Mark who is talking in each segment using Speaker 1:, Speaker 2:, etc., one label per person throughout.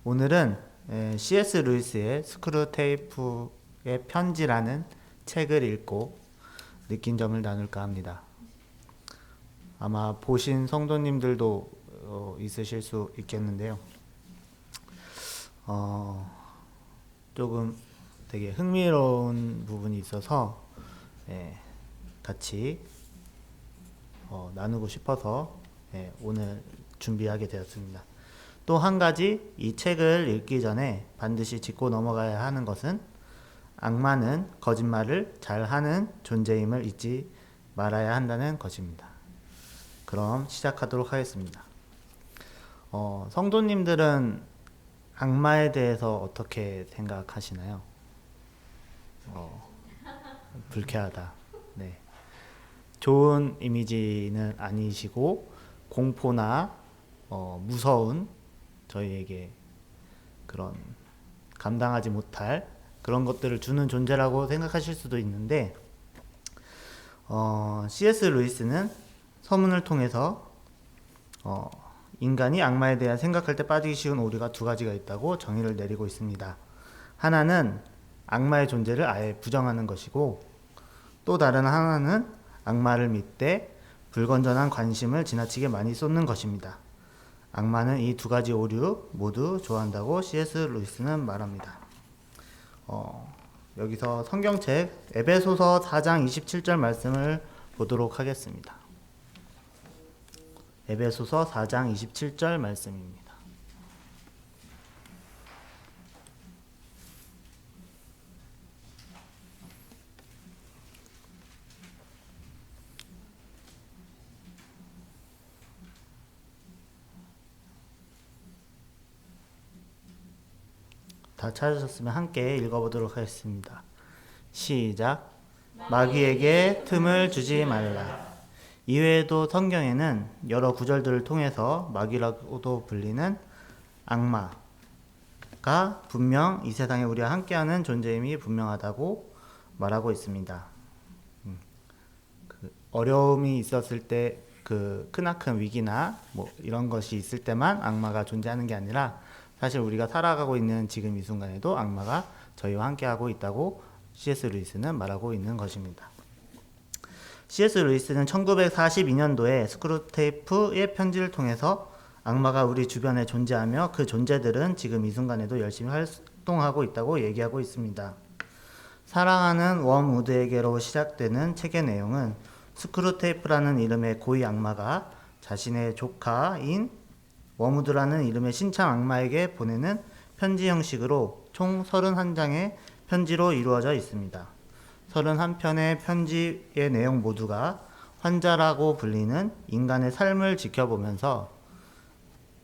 Speaker 1: 오늘은 C.S. 루이스의 스크루테이프의 편지라는 책을 읽고 느낀 점을 나눌까 합니다. 아마 보신 성도님들도 있으실 수 있겠는데요. 조금 되게 흥미로운 부분이 있어서 같이 나누고 싶어서 오늘 준비하게 되었습니다. 또 한 가지 이 책을 읽기 전에 반드시 짚고 넘어가야 하는 것은 악마는 거짓말을 잘하는 존재임을 잊지 말아야 한다는 것입니다. 그럼 시작하도록 하겠습니다. 성도님들은 악마에 대해서 어떻게 생각하시나요? 불쾌하다. 네. 좋은 이미지는 아니시고 공포나 무서운 저희에게 그런 감당하지 못할 그런 것들을 주는 존재라고 생각하실 수도 있는데 C.S. 루이스는 서문을 통해서 인간이 악마에 대해 생각할 때 빠지기 쉬운 오류가 두 가지가 있다고 정의를 내리고 있습니다. 하나는 악마의 존재를 아예 부정하는 것이고 또 다른 하나는 악마를 믿되 불건전한 관심을 지나치게 많이 쏟는 것입니다. 악마는 이 두 가지 오류 모두 좋아한다고 C.S. 루이스는 말합니다. 여기서 성경책 에베소서 4장 27절 말씀을 보도록 하겠습니다. 에베소서 4장 27절 말씀입니다. 다 찾으셨으면 함께 읽어보도록 하겠습니다. 시작. 마귀에게 틈을 주지 말라. 이외에도 성경에는 여러 구절들을 통해서 마귀라고도 불리는 악마가 분명 이 세상에 우리와 함께하는 존재임이 분명하다고 말하고 있습니다. 어려움이 있었을 때 크나큰 위기나 이런 것이 있을 때만 악마가 존재하는 게 아니라 사실 우리가 살아가고 있는 지금 이 순간에도 악마가 저희와 함께하고 있다고 C.S. 루이스는 말하고 있는 것입니다. C.S. 루이스는 1942년도에 스크루테이프의 편지를 통해서 악마가 우리 주변에 존재하며 그 존재들은 지금 이 순간에도 열심히 활동하고 있다고 얘기하고 있습니다. 사랑하는 웜우드에게로 시작되는 책의 내용은 스크루테이프라는 이름의 고위 악마가 자신의 조카인 웜우드라는 이름의 신참 악마에게 보내는 편지 형식으로 총 31장의 편지로 이루어져 있습니다. 31편의 편지의 내용 모두가 환자라고 불리는 인간의 삶을 지켜보면서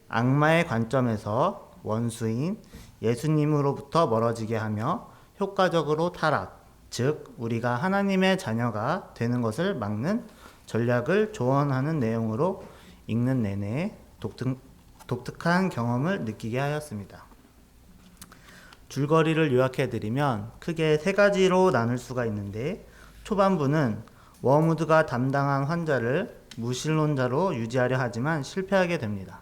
Speaker 1: 악마의 관점에서 원수인 예수님으로부터 멀어지게 하며 효과적으로 타락, 즉 우리가 하나님의 자녀가 되는 것을 막는 전략을 조언하는 내용으로 읽는 내내 독특한 경험을 느끼게 하였습니다. 줄거리를 요약해드리면 크게 세 가지로 나눌 수가 있는데 초반부는 웜우드가 담당한 환자를 무신론자로 유지하려 하지만 실패하게 됩니다.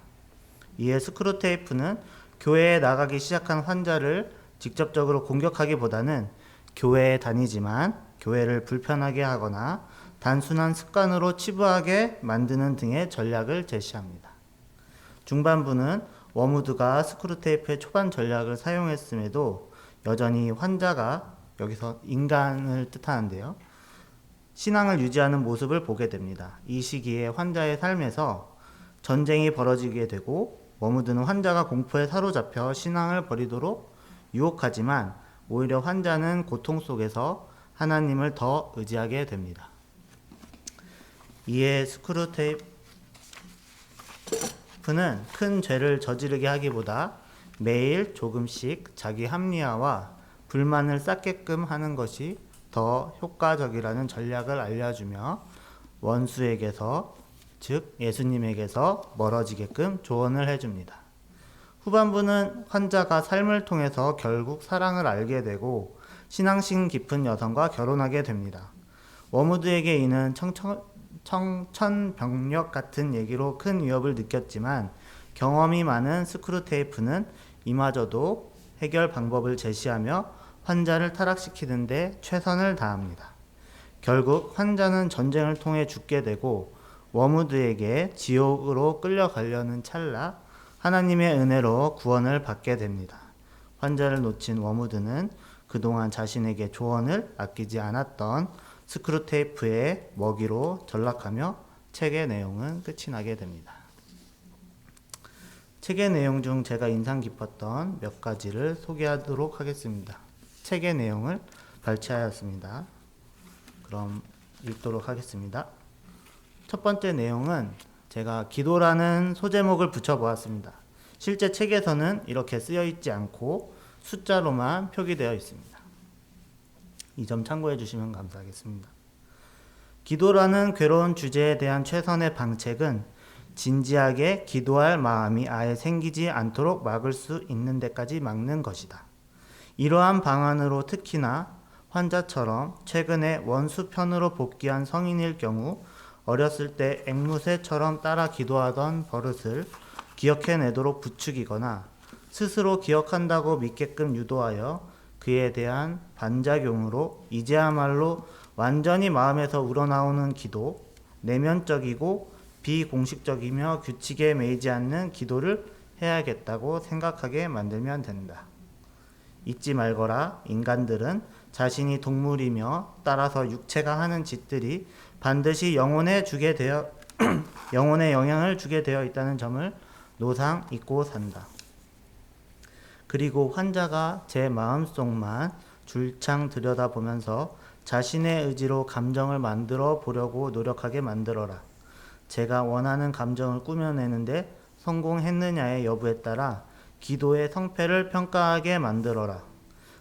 Speaker 1: 이에 스크루테이프는 교회에 나가기 시작한 환자를 직접적으로 공격하기보다는 교회에 다니지만 교회를 불편하게 하거나 단순한 습관으로 치부하게 만드는 등의 전략을 제시합니다. 중반부는 웜우드가 스크루테이프의 초반 전략을 사용했음에도 여전히 환자가 여기서 인간을 뜻하는데요. 신앙을 유지하는 모습을 보게 됩니다. 이 시기에 환자의 삶에서 전쟁이 벌어지게 되고 웜우드는 환자가 공포에 사로잡혀 신앙을 버리도록 유혹하지만 오히려 환자는 고통 속에서 하나님을 더 의지하게 됩니다. 이에 스크루테이프는 큰 죄를 저지르게 하기보다 매일 조금씩 자기 합리화와 불만을 쌓게끔 하는 것이 더 효과적이라는 전략을 알려주며 원수에게서 즉 예수님에게서 멀어지게끔 조언을 해줍니다. 후반부는 환자가 삶을 통해서 결국 사랑을 알게 되고 신앙심 깊은 여성과 결혼하게 됩니다. 웜우드에게 이는 청천벽력 같은 얘기로 큰 위협을 느꼈지만 경험이 많은 스크루테이프는 이마저도 해결 방법을 제시하며 환자를 타락시키는데 최선을 다합니다. 결국 환자는 전쟁을 통해 죽게 되고 워무드에게 지옥으로 끌려가려는 찰나 하나님의 은혜로 구원을 받게 됩니다. 환자를 놓친 워무드는 그동안 자신에게 조언을 아끼지 않았던 스크루테이프의 먹이로 전락하며 책의 내용은 끝이 나게 됩니다. 책의 내용 중 제가 인상 깊었던 몇 가지를 소개하도록 하겠습니다. 책의 내용을 발췌하였습니다. 그럼 읽도록 하겠습니다. 첫 번째 내용은 제가 기도라는 소제목을 붙여보았습니다. 실제 책에서는 이렇게 쓰여 있지 않고 숫자로만 표기되어 있습니다. 이 점 참고해 주시면 감사하겠습니다. 기도라는 괴로운 주제에 대한 최선의 방책은 진지하게 기도할 마음이 아예 생기지 않도록 막을 수 있는 데까지 막는 것이다. 이러한 방안으로 특히나 환자처럼 최근에 원수편으로 복귀한 성인일 경우 어렸을 때 앵무새처럼 따라 기도하던 버릇을 기억해내도록 부추기거나 스스로 기억한다고 믿게끔 유도하여 그에 대한 반작용으로 이제야말로 완전히 마음에서 우러나오는 기도, 내면적이고 비공식적이며 규칙에 매이지 않는 기도를 해야겠다고 생각하게 만들면 된다. 잊지 말거라. 인간들은 자신이 동물이며 따라서 육체가 하는 짓들이 반드시 영혼에 영향을 주게 되어 있다는 점을 노상 잊고 산다. 그리고 환자가 제 마음속만 줄창 들여다보면서 자신의 의지로 감정을 만들어 보려고 노력하게 만들어라. 제가 원하는 감정을 꾸며내는데 성공했느냐의 여부에 따라 기도의 성패를 평가하게 만들어라.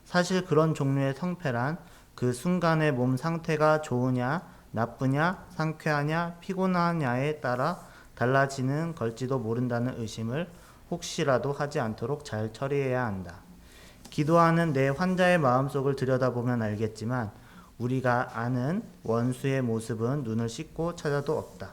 Speaker 1: 사실 그런 종류의 성패란 그 순간의 몸 상태가 좋으냐, 나쁘냐, 상쾌하냐, 피곤하냐에 따라 달라지는 걸지도 모른다는 의심을 혹시라도 하지 않도록 잘 처리해야 한다. 기도하는 내 환자의 마음속을 들여다보면 알겠지만 우리가 아는 원수의 모습은 눈을 씻고 찾아도 없다.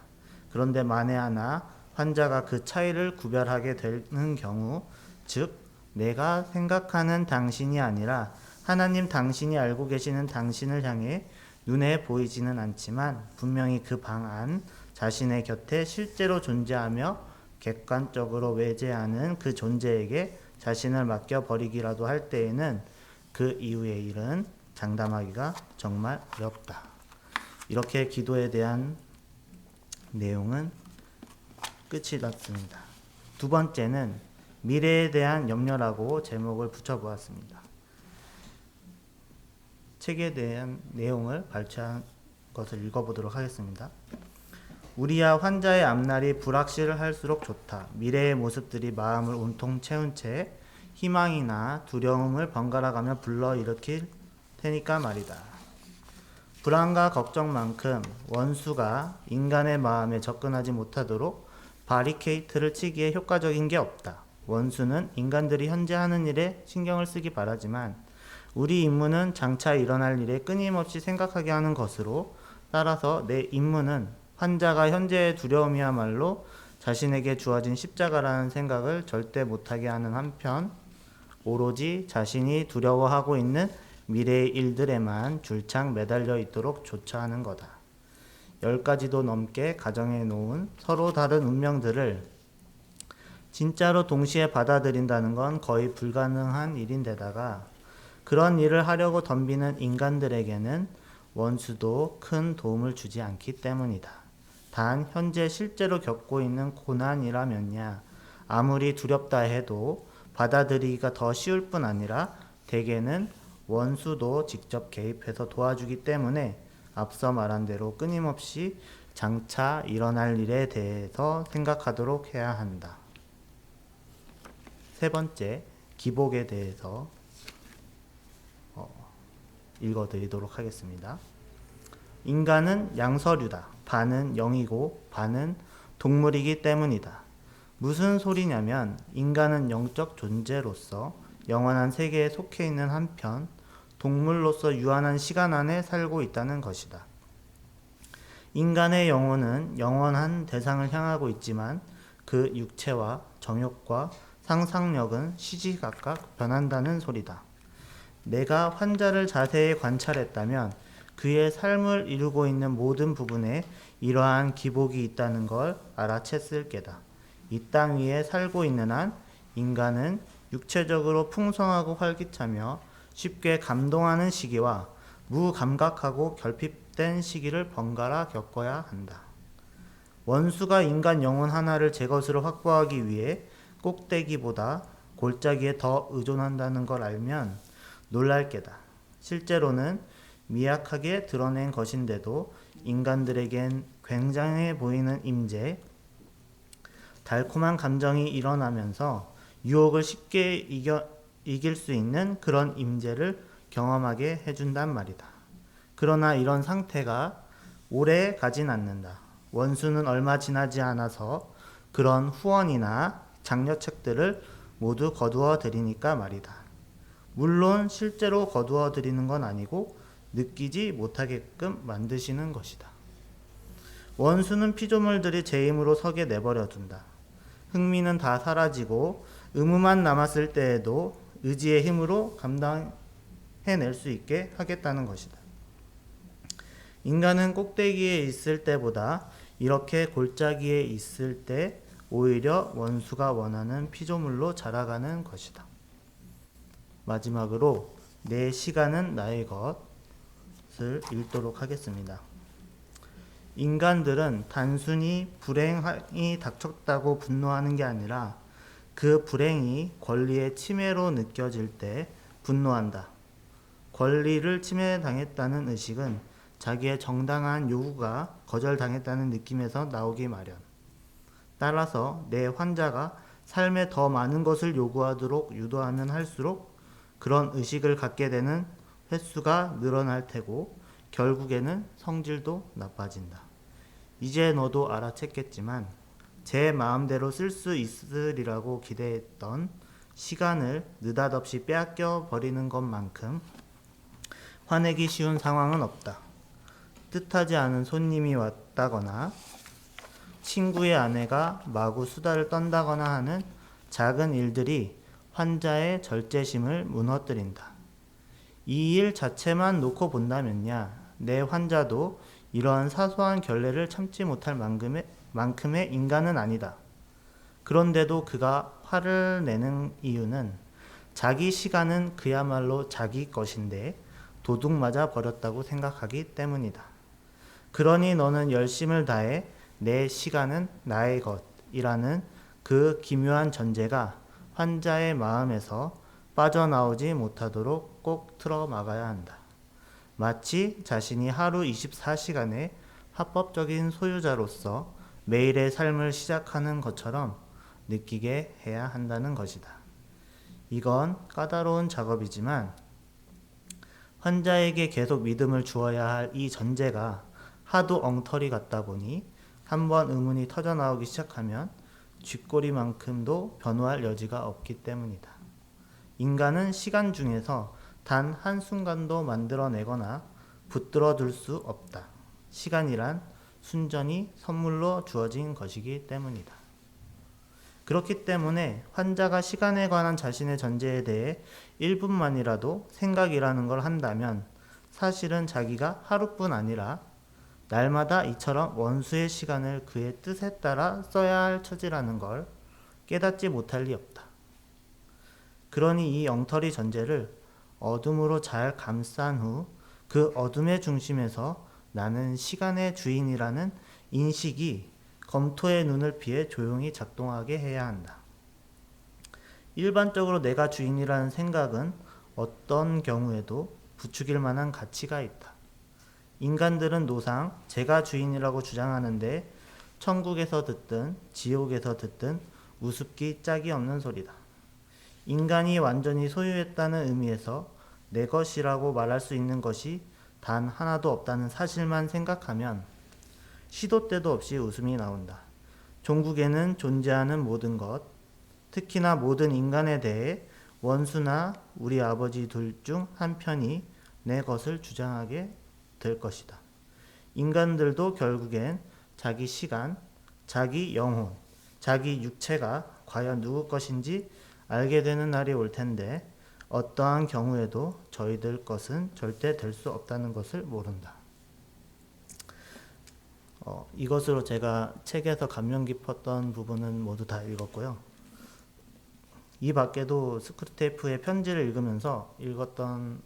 Speaker 1: 그런데 만에 하나 환자가 그 차이를 구별하게 되는 경우, 즉 내가 생각하는 당신이 아니라 하나님 당신이 알고 계시는 당신을 향해 눈에 보이지는 않지만 분명히 그 방 안 자신의 곁에 실제로 존재하며 객관적으로 외재하는 그 존재에게 자신을 맡겨버리기라도 할 때에는 그 이후의 일은 장담하기가 정말 어렵다. 이렇게 기도에 대한 내용은 끝이 났습니다. 두 번째는 미래에 대한 염려라고 제목을 붙여보았습니다. 책에 대한 내용을 발췌한 것을 읽어보도록 하겠습니다. 우리야 환자의 앞날이 불확실할수록 좋다. 미래의 모습들이 마음을 온통 채운 채 희망이나 두려움을 번갈아가며 불러일으킬 테니까 말이다. 불안과 걱정만큼 원수가 인간의 마음에 접근하지 못하도록 바리케이트를 치기에 효과적인 게 없다. 원수는 인간들이 현재 하는 일에 신경을 쓰기 바라지만 우리 임무는 장차 일어날 일에 끊임없이 생각하게 하는 것으로, 따라서 내 임무는 환자가 현재의 두려움이야말로 자신에게 주어진 십자가라는 생각을 절대 못하게 하는 한편 오로지 자신이 두려워하고 있는 미래의 일들에만 줄창 매달려 있도록 조처하는 거다. 10가지도 넘게 가정해 놓은 서로 다른 운명들을 진짜로 동시에 받아들인다는 건 거의 불가능한 일인데다가 그런 일을 하려고 덤비는 인간들에게는 원수도 큰 도움을 주지 않기 때문이다. 단 현재 실제로 겪고 있는 고난이라면야 아무리 두렵다 해도 받아들이기가 더 쉬울 뿐 아니라 대개는 원수도 직접 개입해서 도와주기 때문에 앞서 말한 대로 끊임없이 장차 일어날 일에 대해서 생각하도록 해야 한다. 세 번째, 기복에 대해서 읽어드리도록 하겠습니다. 인간은 양서류다. 반은 영이고 반은 동물이기 때문이다. 무슨 소리냐면 인간은 영적 존재로서 영원한 세계에 속해 있는 한편 동물로서 유한한 시간 안에 살고 있다는 것이다. 인간의 영혼은 영원한 대상을 향하고 있지만 그 육체와 정욕과 상상력은 시시각각 변한다는 소리다. 내가 환자를 자세히 관찰했다면 그의 삶을 이루고 있는 모든 부분에 이러한 기복이 있다는 걸 알아챘을 게다. 이 땅 위에 살고 있는 한 인간은 육체적으로 풍성하고 활기차며 쉽게 감동하는 시기와 무감각하고 결핍된 시기를 번갈아 겪어야 한다. 원수가 인간 영혼 하나를 제 것으로 확보하기 위해 꼭대기보다 골짜기에 더 의존한다는 걸 알면 놀랄 게다. 실제로는 미약하게 드러낸 것인데도 인간들에겐 굉장해 보이는 임재, 달콤한 감정이 일어나면서 유혹을 쉽게 이길 수 있는 그런 임재를 경험하게 해준단 말이다. 그러나 이런 상태가 오래 가진 않는다. 원수는 얼마 지나지 않아서 그런 후원이나 장려책들을 모두 거두어 들이니까 말이다. 물론 실제로 거두어 들이는 건 아니고 느끼지 못하게끔 만드시는 것이다. 원수는 피조물들이 제 힘으로 서게 내버려 둔다. 흥미는 다 사라지고 의무만 남았을 때에도 의지의 힘으로 감당해낼 수 있게 하겠다는 것이다. 인간은 꼭대기에 있을 때보다 이렇게 골짜기에 있을 때 오히려 원수가 원하는 피조물로 자라가는 것이다. 마지막으로 내 시간은 나의 것을 읽도록 하겠습니다. 인간들은 단순히 불행이 닥쳤다고 분노하는 게 아니라 그 불행이 권리의 침해로 느껴질 때 분노한다. 권리를 침해당했다는 의식은 자기의 정당한 요구가 거절당했다는 느낌에서 나오기 마련. 따라서 내 환자가 삶에 더 많은 것을 요구하도록 유도하면 할수록 그런 의식을 갖게 되는 횟수가 늘어날 테고 결국에는 성질도 나빠진다. 이제 너도 알아챘겠지만 제 마음대로 쓸 수 있으리라고 기대했던 시간을 느닷없이 빼앗겨 버리는 것만큼 화내기 쉬운 상황은 없다. 뜻하지 않은 손님이 왔다거나 친구의 아내가 마구 수다를 떤다거나 하는 작은 일들이 환자의 절제심을 무너뜨린다. 이 일 자체만 놓고 본다면야 내 환자도 이러한 사소한 결례를 참지 못할 만큼의 인간은 아니다. 그런데도 그가 화를 내는 이유는 자기 시간은 그야말로 자기 것인데 도둑 맞아 버렸다고 생각하기 때문이다. 그러니 너는 열심을 다해 내 시간은 나의 것이라는 그 기묘한 전제가 환자의 마음에서 빠져나오지 못하도록 꼭 틀어막아야 한다. 마치 자신이 하루 24시간의 합법적인 소유자로서 매일의 삶을 시작하는 것처럼 느끼게 해야 한다는 것이다. 이건 까다로운 작업이지만 환자에게 계속 믿음을 주어야 할 이 전제가 하도 엉터리 같다 보니 한번 의문이 터져나오기 시작하면 쥐꼬리만큼도 변호할 여지가 없기 때문이다. 인간은 시간 중에서 단 한순간도 만들어내거나 붙들어 둘 수 없다. 시간이란 순전히 선물로 주어진 것이기 때문이다. 그렇기 때문에 환자가 시간에 관한 자신의 전제에 대해 1분만이라도 생각이라는 걸 한다면 사실은 자기가 하루뿐 아니라 날마다 이처럼 원수의 시간을 그의 뜻에 따라 써야 할 처지라는 걸 깨닫지 못할 리 없다. 그러니 이 엉터리 전제를 어둠으로 잘 감싼 후 그 어둠의 중심에서 나는 시간의 주인이라는 인식이 검토의 눈을 피해 조용히 작동하게 해야 한다. 일반적으로 내가 주인이라는 생각은 어떤 경우에도 부추길 만한 가치가 있다. 인간들은 노상 제가 주인이라고 주장하는데 천국에서 듣든 지옥에서 듣든 우습기 짝이 없는 소리다. 인간이 완전히 소유했다는 의미에서 내 것이라고 말할 수 있는 것이 단 하나도 없다는 사실만 생각하면 시도 때도 없이 웃음이 나온다. 종국에는 존재하는 모든 것, 특히나 모든 인간에 대해 원수나 우리 아버지 둘 중 한 편이 내 것을 주장하게 될 것이다. 인간들도 결국엔 자기 시간, 자기 영혼, 자기 육체가 과연 누구 것인지 알게 되는 날이 올 텐데 어떠한 경우에도 저희들 것은 절대 될 수 없다는 것을 모른다. 이것으로 제가 책에서 감명 깊었던 부분은 모두 다 읽었고요. 이 밖에도 스크루테이프의 편지를 읽으면서 읽었던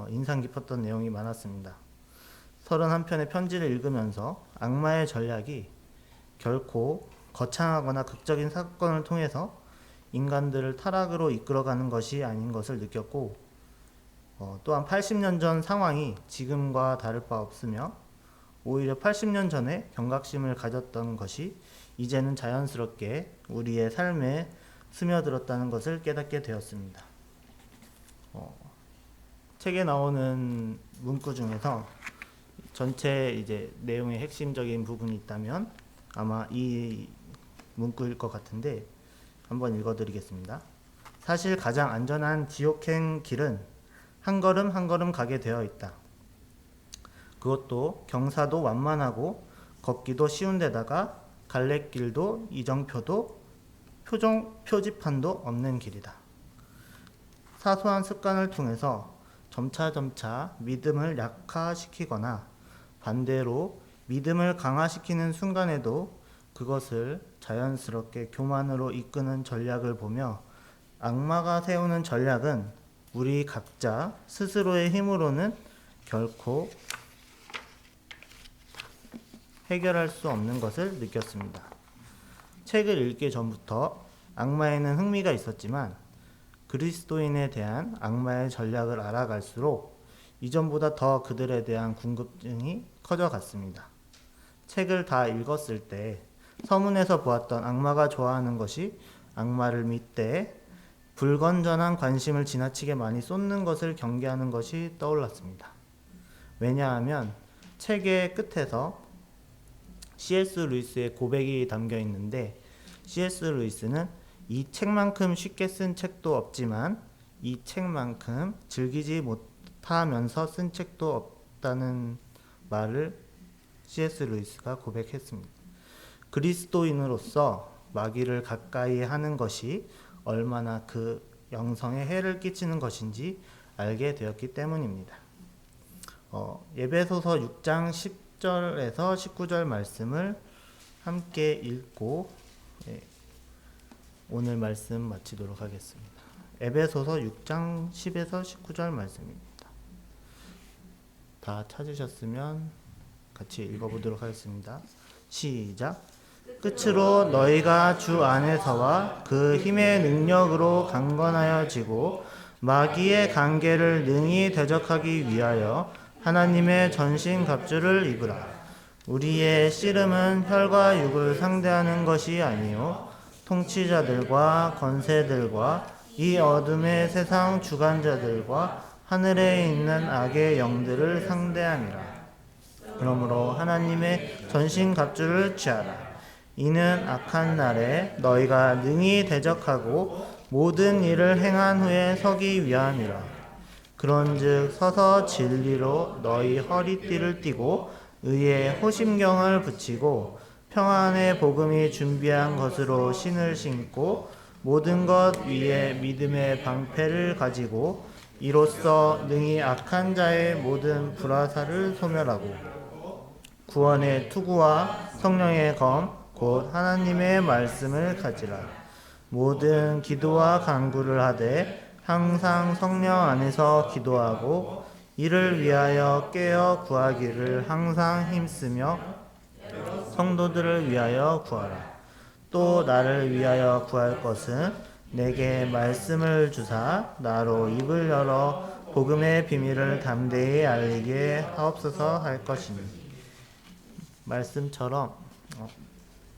Speaker 1: 인상 깊었던 내용이 많았습니다. 31편의 편지를 읽으면서 악마의 전략이 결코 거창하거나 극적인 사건을 통해서 인간들을 타락으로 이끌어가는 것이 아닌 것을 느꼈고, 또한 80년 전 상황이 지금과 다를 바 없으며 오히려 80년 전에 경각심을 가졌던 것이 이제는 자연스럽게 우리의 삶에 스며들었다는 것을 깨닫게 되었습니다. 책에 나오는 문구 중에서 전체 이제 내용의 핵심적인 부분이 있다면 아마 이 문구일 것 같은데 한번 읽어드리겠습니다. 사실 가장 안전한 지옥행 길은 한 걸음 한 걸음 가게 되어 있다. 그것도 경사도 완만하고 걷기도 쉬운 데다가 갈래길도 이정표도 표지판도 없는 길이다. 사소한 습관을 통해서 점차점차 믿음을 약화시키거나 반대로 믿음을 강화시키는 순간에도 그것을 자연스럽게 교만으로 이끄는 전략을 보며 악마가 세우는 전략은 우리 각자 스스로의 힘으로는 결코 해결할 수 없는 것을 느꼈습니다. 책을 읽기 전부터 악마에는 흥미가 있었지만 그리스도인에 대한 악마의 전략을 알아갈수록 이전보다 더 그들에 대한 궁금증이 커져갔습니다. 책을 다 읽었을 때 서문에서 보았던 악마가 좋아하는 것이 악마를 믿되 불건전한 관심을 지나치게 많이 쏟는 것을 경계하는 것이 떠올랐습니다. 왜냐하면 책의 끝에서 C.S. 루이스의 고백이 담겨 있는데 C.S. 루이스는 이 책만큼 쉽게 쓴 책도 없지만 이 책만큼 즐기지 못하면서 쓴 책도 없다는 말을 C.S. 루이스가 고백했습니다. 그리스도인으로서 마귀를 가까이 하는 것이 얼마나 그 영성에 해를 끼치는 것인지 알게 되었기 때문입니다. 에베소서 6장 10절에서 19절 말씀을 함께 읽고 오늘 말씀 마치도록 하겠습니다. 에베소서 6장 10에서 19절 말씀입니다. 다 찾으셨으면 같이 읽어보도록 하겠습니다. 시작. 끝으로 너희가 주 안에서와 그 힘의 능력으로 강건하여지고 마귀의 관계를 능히 대적하기 위하여 하나님의 전신갑주를 입으라. 우리의 씨름은 혈과 육을 상대하는 것이 아니요 통치자들과 권세들과 이 어둠의 세상 주관자들과 하늘에 있는 악의 영들을 상대함이라. 그러므로 하나님의 전신갑주를 취하라. 이는 악한 날에 너희가 능히 대적하고 모든 일을 행한 후에 서기 위함이라. 그런즉 서서 진리로 너희 허리띠를 띠고 의의 호심경을 붙이고 평안의 복음이 준비한 것으로 신을 신고 모든 것 위에 믿음의 방패를 가지고 이로써 능히 악한 자의 모든 불화살을 소멸하고 구원의 투구와 성령의 검 곧 하나님의 말씀을 가지라. 모든 기도와 간구를 하되 항상 성령 안에서 기도하고 이를 위하여 깨어 구하기를 항상 힘쓰며 성도들을 위하여 구하라. 또 나를 위하여 구할 것은 내게 말씀을 주사 나로 입을 열어 복음의 비밀을 담대히 알리게 하옵소서 할 것이니. 말씀처럼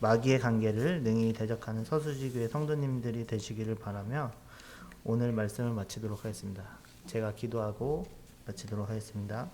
Speaker 1: 마귀의 관계를 능히 대적하는 서수지교회 성도님들이 되시기를 바라며 오늘 말씀을 마치도록 하겠습니다. 제가 기도하고 마치도록 하겠습니다.